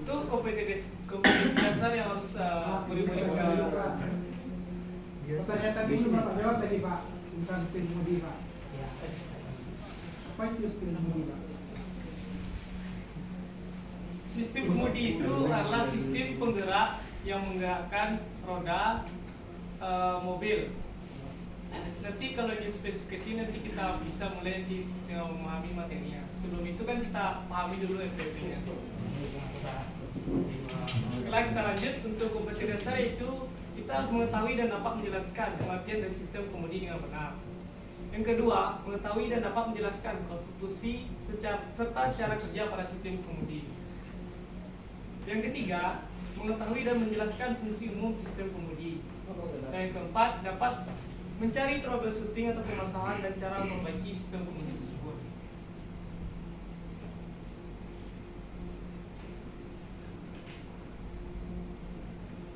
Untuk kompetensi dasar yang harus murid-murid Pertanyaan tadi itu Bapak jawab tadi Pak tentang sistem kemudi Pak. Apa itu sistem kemudi Pak? Sistem kemudi itu adalah sistem penggerak yang menggerakkan roda mobil. Nanti kalau di spesifikasi nanti kita bisa mulai memahami materinya. Sebelum itu kan kita pahami dulu FPP-nya. Setelah kita lanjut untuk kompetensi dasar itu kita harus mengetahui dan dapat menjelaskan pengertian dari sistem kemudi dengan benar. Yang kedua, mengetahui dan dapat menjelaskan konstruksi serta cara kerja pada sistem kemudi. Yang ketiga, mengetahui dan menjelaskan fungsi umum sistem kemudi. Dan yang keempat, dapat mencari troubleshooting atau permasalahan dan cara memperbaiki sistem kemudi tersebut.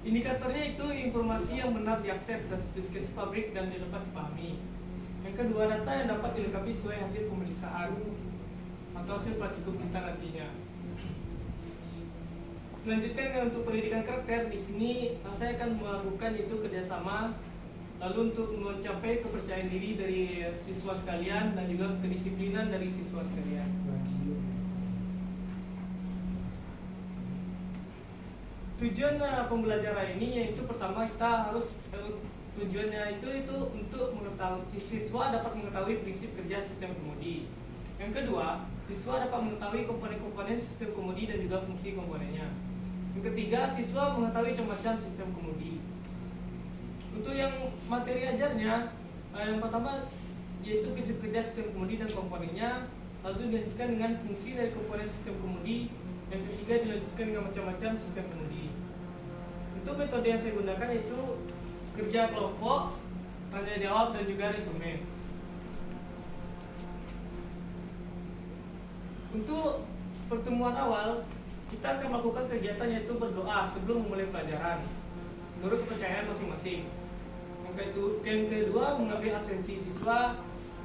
Indikatornya itu informasi yang benar diakses dan spesifikasi pabrik dan dapat dipahami. Yang kedua, data yang dapat dilengkapi sesuai hasil pemeriksaan atau hasil praktikum kita nantinya. Melanjutkan untuk pendidikan karakter, di sini saya akan melakukan itu kerjasama, lalu untuk mencapai kepercayaan diri dari siswa sekalian dan juga kedisiplinan dari siswa sekalian. Tujuan pembelajaran ini yaitu pertama kita harus tujuannya itu untuk mengetahui siswa dapat mengetahui prinsip kerja sistem kemudi. Yang kedua, siswa dapat mengetahui komponen-komponen sistem kemudi dan juga fungsi komponennya. Yang ketiga, siswa mengetahui macam-macam sistem kemudi. Untuk yang materi ajarnya, yang pertama yaitu prinsip kerja sistem kemudi dan komponennya, lalu dilanjutkan dengan fungsi dari komponen sistem kemudi. Yang ketiga dilanjutkan dengan macam-macam sistem kemudi. Untuk metode yang saya gunakan itu kerja kelompok, tanya jawab dan juga resume. Untuk pertemuan awal kita akan melakukan kegiatan yaitu berdoa sebelum memulai pelajaran menurut kepercayaan masing-masing. Yang kedua, mengambil absensi siswa,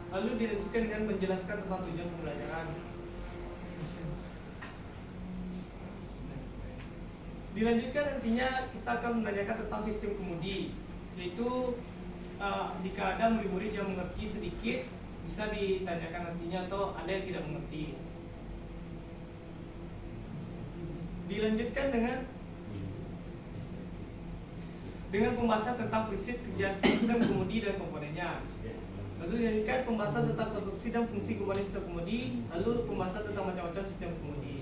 lalu dilanjutkan dengan menjelaskan tentang tujuan pembelajaran. Dilanjutkan nantinya kita akan menanyakan tentang sistem kemudi, yaitu jika ada murid-murid yang mengerti sedikit bisa ditanyakan nantinya atau ada yang tidak mengerti. Dilanjutkan dengan pembahasan tentang prinsip kerja sistem kemudi dan komponennya. Lalu dilanjutkan pembahasan tentang konstruksi dan fungsi komponen sistem kemudi, lalu pembahasan tentang macam-macam sistem kemudi.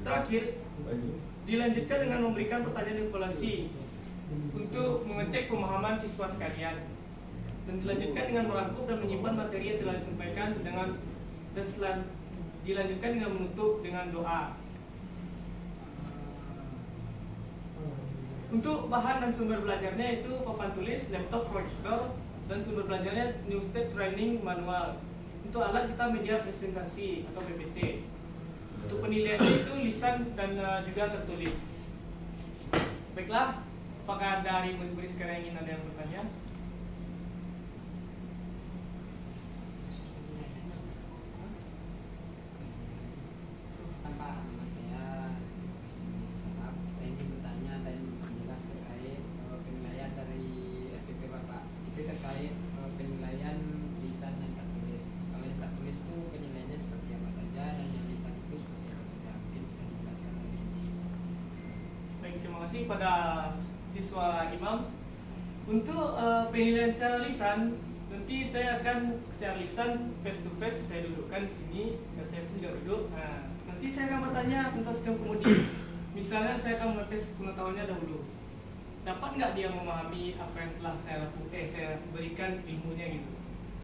Terakhir, dilanjutkan dengan memberikan pertanyaan evaluasi untuk mengecek pemahaman siswa sekalian, dan dilanjutkan dengan merangkum dan menyimpan materi yang telah disampaikan dilanjutkan dengan menutup dengan doa. Untuk bahan dan sumber belajarnya itu papan tulis, laptop, proyektor, dan sumber belajarnya New Step Training Manual. Untuk alat kita media presentasi atau PPT. Untuk penilaiannya itu lisan dan juga tertulis. Baiklah, apakah dari murid-murid sekarang ingin ada yang bertanya? Saya ingin bertanya dan menjelas terkait penilaian dari FPP Bapak. Itu terkait penilaian lisan dan tertulis. Kalau yang tertulis itu penilaiannya seperti apa saja, dan yang lisan itu seperti apa saja. Mungkin bisa dijelaskan lebih. Baik, terima kasih pada siswa Imam. Untuk penilaian secara lisan, nanti saya akan secara lisan face to face saya dudukkan di sini, dan saya pun juga duduk. Nanti saya akan bertanya tentang sistem kemudi. Misalnya saya akan mengetes pengetahuannya dahulu. Dapat nggak dia memahami apa yang telah saya berikan ilmunya gitu?